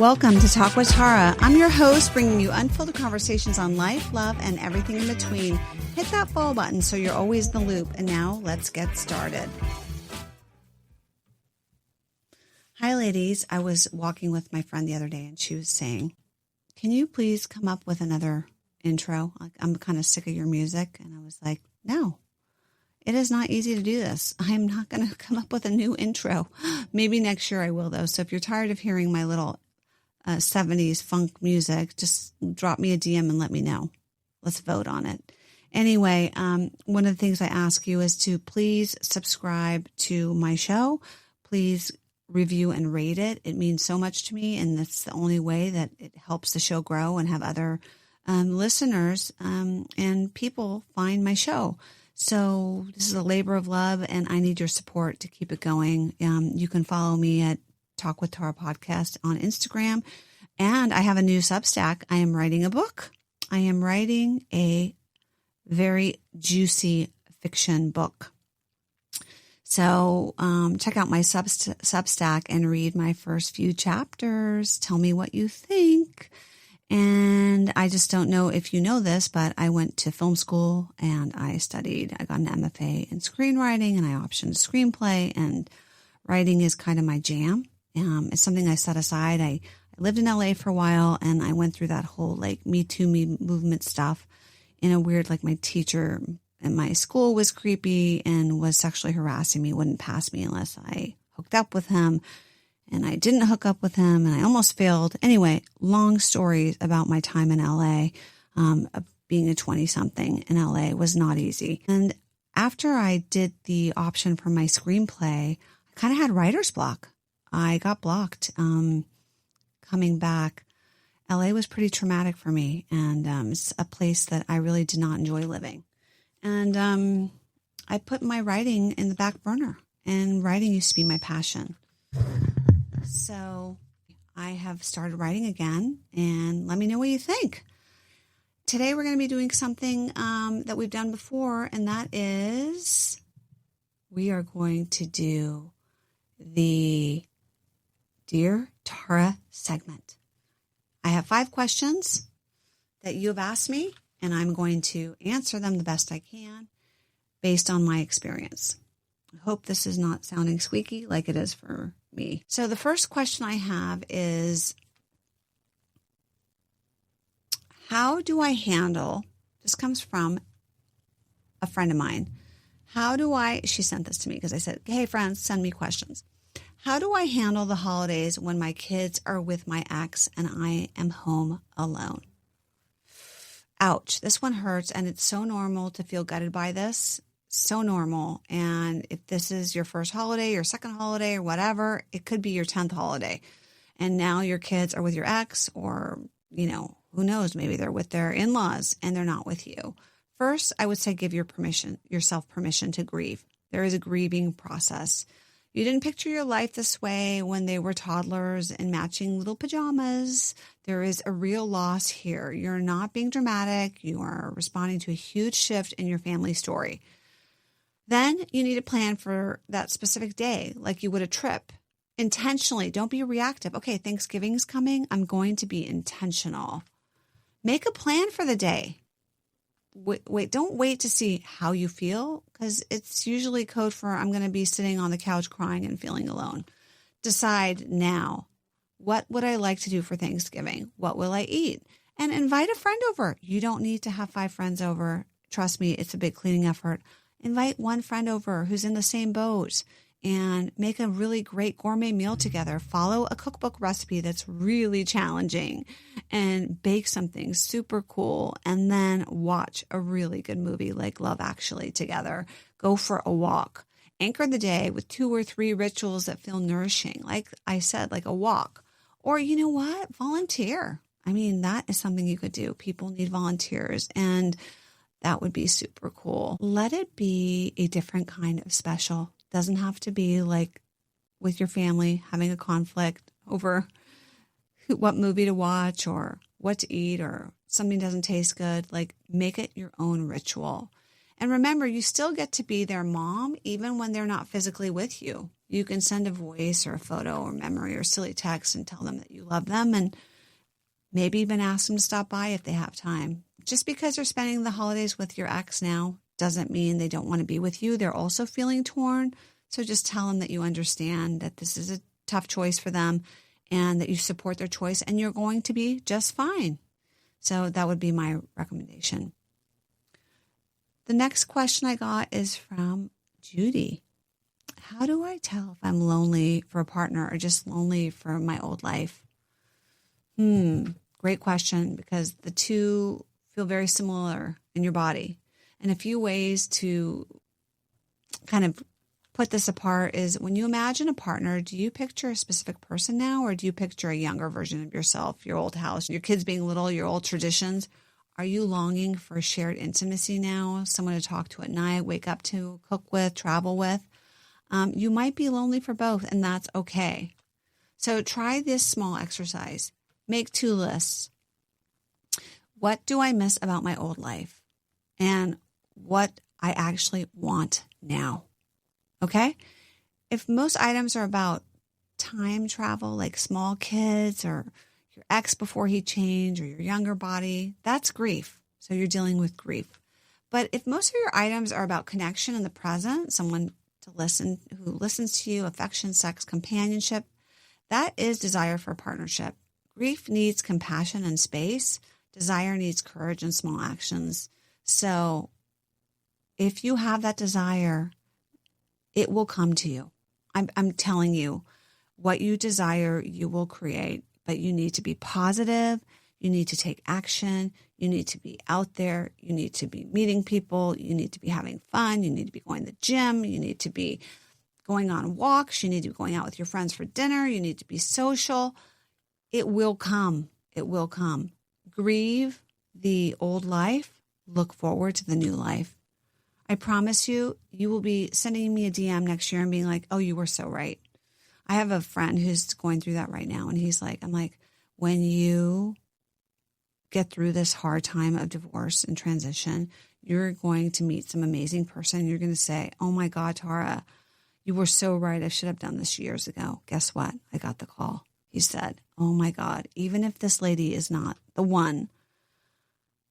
Welcome to Talk with Tara. I'm your host, bringing you unfiltered conversations on life, love, and everything in between. Hit that follow button so you're always in the loop. And now let's get started. Hi, ladies. I was walking with my friend the other day and she was saying, can you please come up with another intro? I'm kind of sick of your music. And I was like, no, it is not easy to do this. I'm not going to come up with a new intro. Maybe next year I will, though. So if you're tired of hearing my little 70s funk music, just drop me a DM and let me know. Let's vote on it. Anyway, one of the things I ask you is to please subscribe to my show. Please review and rate it. It means so much to me, and that's the only way that it helps the show grow and have other listeners and people find my show. So this is a labor of love, and I need your support to keep it going. You can follow me at Talk with Tara Podcast on Instagram, and I have a new Substack. I am writing a book. I am writing a very juicy fiction book. So check out my Substack and read my first few chapters. Tell me what you think. And I just don't know if you know this, but I went to film school and I got an MFA in screenwriting, and I optioned screenplay, and writing is kind of my jam. It's something I set aside. I lived in LA for a while, and I went through that whole Me Too movement stuff in a weird, my teacher at my school was creepy and was sexually harassing me, wouldn't pass me unless I hooked up with him. And I didn't hook up with him, and I almost failed. Anyway, long stories about my time in LA. Being a 20-something in LA was not easy. And after I did the option for my screenplay, I kind of had writer's block. I got blocked coming back. LA was pretty traumatic for me, and it's a place that I really did not enjoy living. And I put my writing in the back burner, and writing used to be my passion. So I have started writing again, and let me know what you think. Today we're going to be doing something that we've done before, and that is we are going to do the Dear Tara segment. I have 5 questions that you have asked me, and I'm going to answer them the best I can based on my experience. I hope this is not sounding squeaky like it is for me. So the first question I have is, how do I handle, this comes from a friend of mine. She sent this to me because I said, hey friends, send me questions. How do I handle the holidays when my kids are with my ex and I am home alone? Ouch, this one hurts, and it's so normal to feel gutted by this. So normal. And if this is your first holiday, your second holiday, or whatever, it could be your 10th holiday. And now your kids are with your ex, or, who knows, maybe they're with their in-laws and they're not with you. First, I would say give yourself permission to grieve. There is a grieving process. You didn't picture your life this way when they were toddlers and matching little pajamas. There is a real loss here. You're not being dramatic. You are responding to a huge shift in your family story. Then you need a plan for that specific day, like you would a trip. Intentionally, don't be reactive. Okay, Thanksgiving's coming. I'm going to be intentional. Make a plan for the day. Wait, don't wait to see how you feel, because it's usually code for I'm going to be sitting on the couch crying and feeling alone. Decide now, what would I like to do for Thanksgiving? What will I eat? And invite a friend over. You don't need to have 5 friends over. Trust me, it's a big cleaning effort. Invite one friend over who's in the same boat and make a really great gourmet meal together. Follow a cookbook recipe that's really challenging and bake something super cool, and then watch a really good movie like Love Actually together. Go for a walk. Anchor the day with 2 or 3 rituals that feel nourishing. Like I said, like a walk. Or you know what? Volunteer. I mean, that is something you could do. People need volunteers, and that would be super cool. Let it be a different kind of special. Doesn't have to be like with your family having a conflict over what movie to watch or what to eat or something doesn't taste good. Like, make it your own ritual. And remember, you still get to be their mom even when they're not physically with you. You can send a voice or a photo or memory or silly text and tell them that you love them, and maybe even ask them to stop by if they have time. Just because they're spending the holidays with your ex now doesn't mean they don't want to be with you. They're also feeling torn. So just tell them that you understand that this is a tough choice for them and that you support their choice and you're going to be just fine. So that would be my recommendation. The next question I got is from Judy. How do I tell if I'm lonely for a partner or just lonely for my old life? Great question, because the two feel very similar in your body. And a few ways to kind of put this apart is when you imagine a partner, do you picture a specific person now, or do you picture a younger version of yourself, your old house, your kids being little, your old traditions? Are you longing for shared intimacy now, someone to talk to at night, wake up to, cook with, travel with? You might be lonely for both, and that's okay. So try this small exercise. Make 2 lists. What do I miss about my old life? And what I actually want now. Okay? If most items are about time travel, like small kids or your ex before he changed or your younger body, that's grief. So you're dealing with grief. But if most of your items are about connection in the present, someone to listen, who listens to you, affection, sex, companionship, that is desire for a partnership. Grief needs compassion and space. Desire needs courage and small actions. So if you have that desire, it will come to you. I'm telling you, what you desire, you will create. But you need to be positive. You need to take action. You need to be out there. You need to be meeting people. You need to be having fun. You need to be going to the gym. You need to be going on walks. You need to be going out with your friends for dinner. You need to be social. It will come. It will come. Grieve the old life. Look forward to the new life. I promise you, you will be sending me a DM next year and being like, oh, you were so right. I have a friend who's going through that right now. And he's like, I'm like, when you get through this hard time of divorce and transition, you're going to meet some amazing person. You're going to say, oh my God, Tara, you were so right. I should have done this years ago. Guess what? I got the call. He said, oh my God, even if this lady is not the one,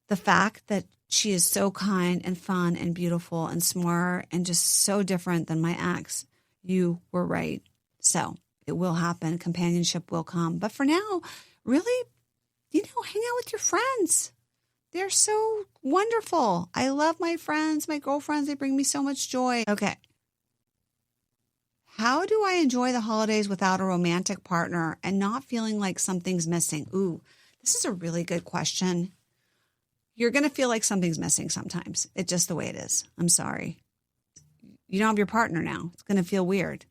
the fact that she is so kind and fun and beautiful and smart and just so different than my ex, you were right. So it will happen. Companionship will come. But for now, really, hang out with your friends. They're so wonderful. I love my friends, my girlfriends. They bring me so much joy. Okay. How do I enjoy the holidays without a romantic partner and not feeling like something's missing? Ooh, this is a really good question. You're going to feel like something's missing sometimes. It's just the way it is. I'm sorry. You don't have your partner now. It's going to feel weird.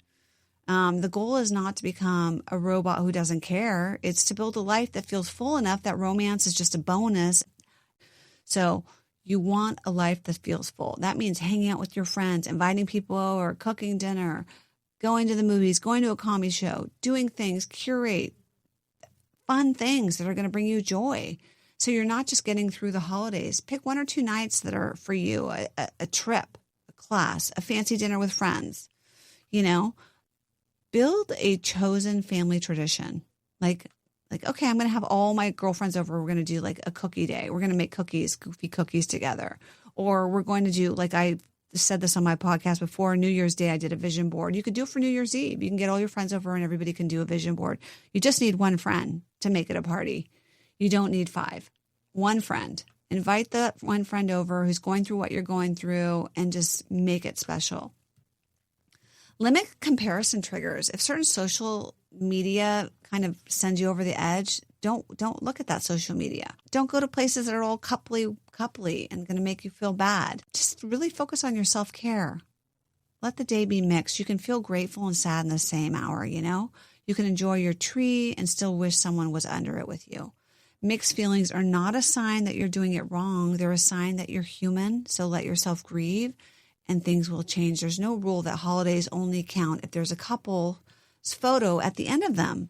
The goal is not to become a robot who doesn't care. It's to build a life that feels full enough that romance is just a bonus. So you want a life that feels full. That means hanging out with your friends, inviting people over, cooking dinner, going to the movies, going to a comedy show, doing things, curate fun things that are going to bring you joy. So you're not just getting through the holidays. Pick 1 or 2 nights that are for you, a trip, a class, a fancy dinner with friends, Build a chosen family tradition. Like, okay, I'm going to have all my girlfriends over. We're going to do like a cookie day. We're going to make cookies, goofy cookies together. Or we're going to do, like I said this on my podcast before, New Year's Day, I did a vision board. You could do it for New Year's Eve. You can get all your friends over and everybody can do a vision board. You just need 1 friend to make it a party. You don't need 5. 1 friend. Invite that 1 friend over who's going through what you're going through and just make it special. Limit comparison triggers. If certain social media kind of sends you over the edge, don't look at that social media. Don't go to places that are all coupley and going to make you feel bad. Just really focus on your self-care. Let the day be mixed. You can feel grateful and sad in the same hour, You can enjoy your tree and still wish someone was under it with you. Mixed feelings are not a sign that you're doing it wrong. They're a sign that you're human, so let yourself grieve. And things will change. There's no rule that holidays only count if there's a couple's photo at the end of them.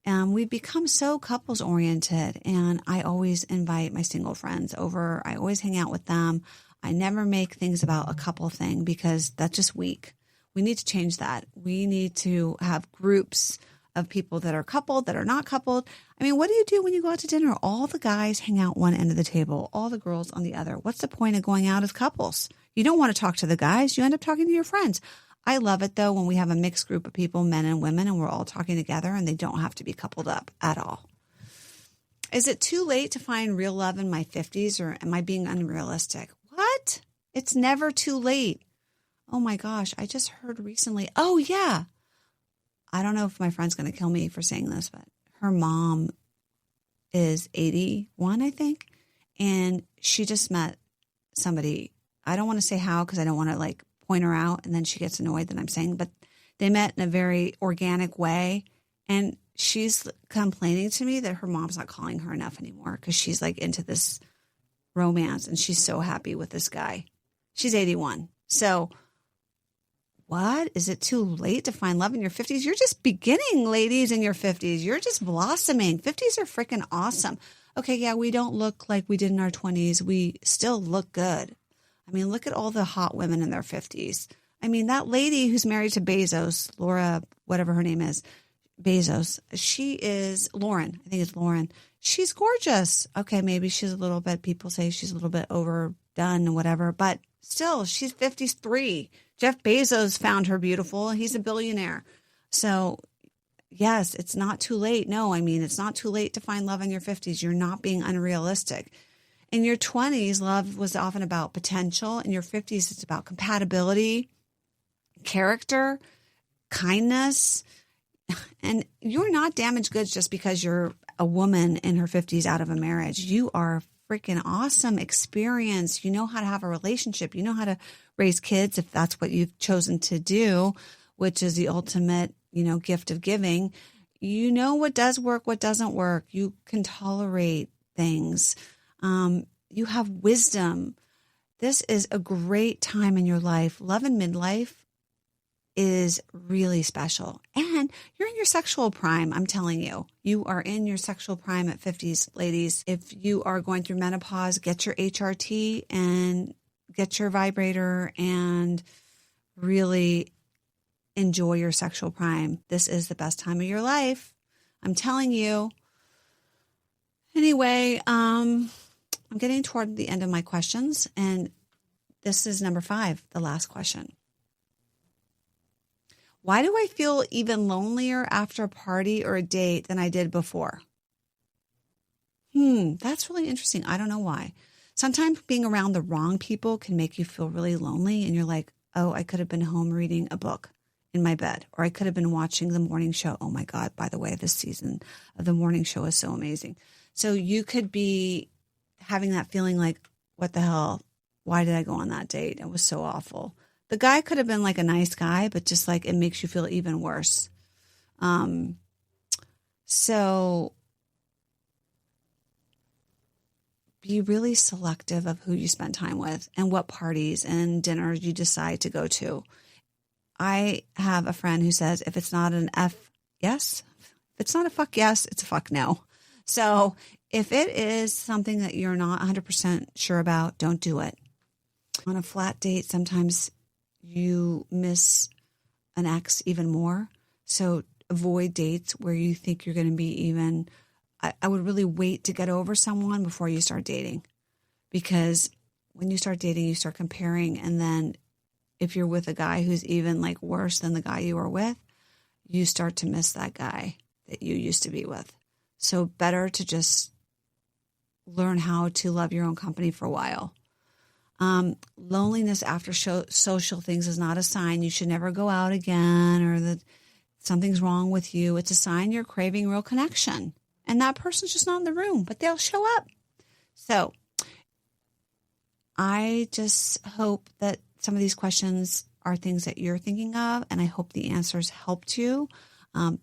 We've become so couples oriented, and I always invite my single friends over. I always hang out with them. I never make things about a couple thing because that's just weak. We need to change that. We need to have groups of people that are coupled, that are not coupled. I mean, what do you do when you go out to dinner? All the guys hang out one end of the table, all the girls on the other. What's the point of going out as couples? You don't want to talk to the guys. You end up talking to your friends. I love it, though, when we have a mixed group of people, men and women, and we're all talking together and they don't have to be coupled up at all. Is it too late to find real love in my 50s, or am I being unrealistic? What? It's never too late. Oh, my gosh. I just heard recently. Oh, yeah. I don't know if my friend's going to kill me for saying this, but her mom is 81, I think. And she just met somebody. I don't want to say how because I don't want to like point her out. And then she gets annoyed that I'm saying, but they met in a very organic way. And she's complaining to me that her mom's not calling her enough anymore because she's like into this romance and she's so happy with this guy. She's 81. So what? Is it too late to find love in your 50s? You're just beginning, ladies, in your 50s. You're just blossoming. 50s are freaking awesome. Okay, yeah, we don't look like we did in our 20s. We still look good. I mean, look at all the hot women in their 50s. I mean, that lady who's married to Bezos, Laura, whatever her name is, Bezos, she is Lauren. I think it's Lauren. She's gorgeous. Okay, maybe she's a little bit, people say she's a little bit overdone or whatever, but still, she's 53. Jeff Bezos found her beautiful. He's a billionaire. So, yes, it's not too late. No, I mean, it's not too late to find love in your 50s. You're not being unrealistic. In your 20s, love was often about potential. In your 50s, it's about compatibility, character, kindness. And you're not damaged goods just because you're a woman in her 50s out of a marriage. You are freaking awesome experience. You know how to have a relationship. You know how to raise kids if that's what you've chosen to do, which is the ultimate, gift of giving. You know what does work, what doesn't work. You can tolerate things. You have wisdom. This is a great time in your life. Love in midlife is really special. And you're in your sexual prime, I'm telling you. You are in your sexual prime at 50s, ladies. If you are going through menopause, get your HRT and get your vibrator and really enjoy your sexual prime. This is the best time of your life. I'm telling you. Anyway, I'm getting toward the end of my questions, and this is number 5, the last question. Why do I feel even lonelier after a party or a date than I did before? That's really interesting. I don't know why. Sometimes being around the wrong people can make you feel really lonely, and you're like, oh, I could have been home reading a book in my bed, or I could have been watching the morning show. Oh my God, by the way, this season of the morning show is so amazing. So you could be having that feeling like, what the hell? Why did I go on that date? It was so awful. The guy could have been like a nice guy, but just like it makes you feel even worse. So be really selective of who you spend time with and what parties and dinners you decide to go to. I have a friend who says, if it's not an F, yes. If it's not a fuck yes, it's a fuck no. So if it is something that you're not 100% sure about, don't do it. On a flat date, sometimes you miss an ex even more. So avoid dates where you think you're going to be even. I would really wait to get over someone before you start dating, because when you start dating, you start comparing. And then if you're with a guy who's even like worse than the guy you were with, you start to miss that guy that you used to be with. So better to just learn how to love your own company for a while. Loneliness after social things is not a sign you should never go out again or that something's wrong with you. It's a sign you're craving real connection. And that person's just not in the room, but they'll show up. So I just hope that some of these questions are things that you're thinking of, and I hope the answers helped you.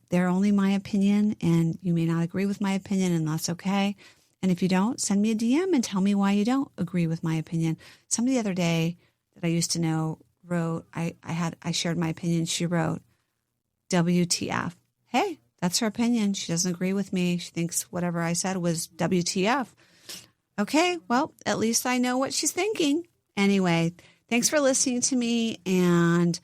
They're only my opinion, and you may not agree with my opinion, and that's okay. And if you don't, send me a DM and tell me why you don't agree with my opinion. Somebody the other day that I used to know wrote, I shared my opinion. She wrote, WTF. Hey, that's her opinion. She doesn't agree with me. She thinks whatever I said was WTF. Okay, well, at least I know what she's thinking. Anyway, thanks for listening to me and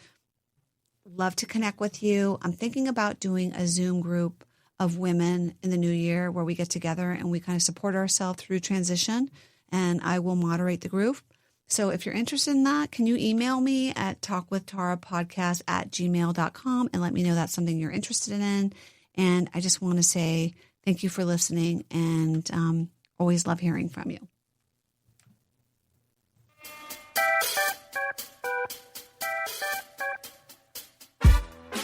love to connect with you. I'm thinking about doing a Zoom group of women in the new year where we get together and we kind of support ourselves through transition, and I will moderate the group. So if you're interested in that, can you email me at talkwithtarapodcast@gmail.com and let me know that's something you're interested in. And I just want to say thank you for listening, and always love hearing from you.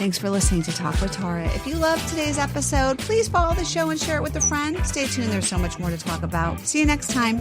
Thanks for listening to Talk with Tara. If you loved today's episode, please follow the show and share it with a friend. Stay tuned. There's so much more to talk about. See you next time.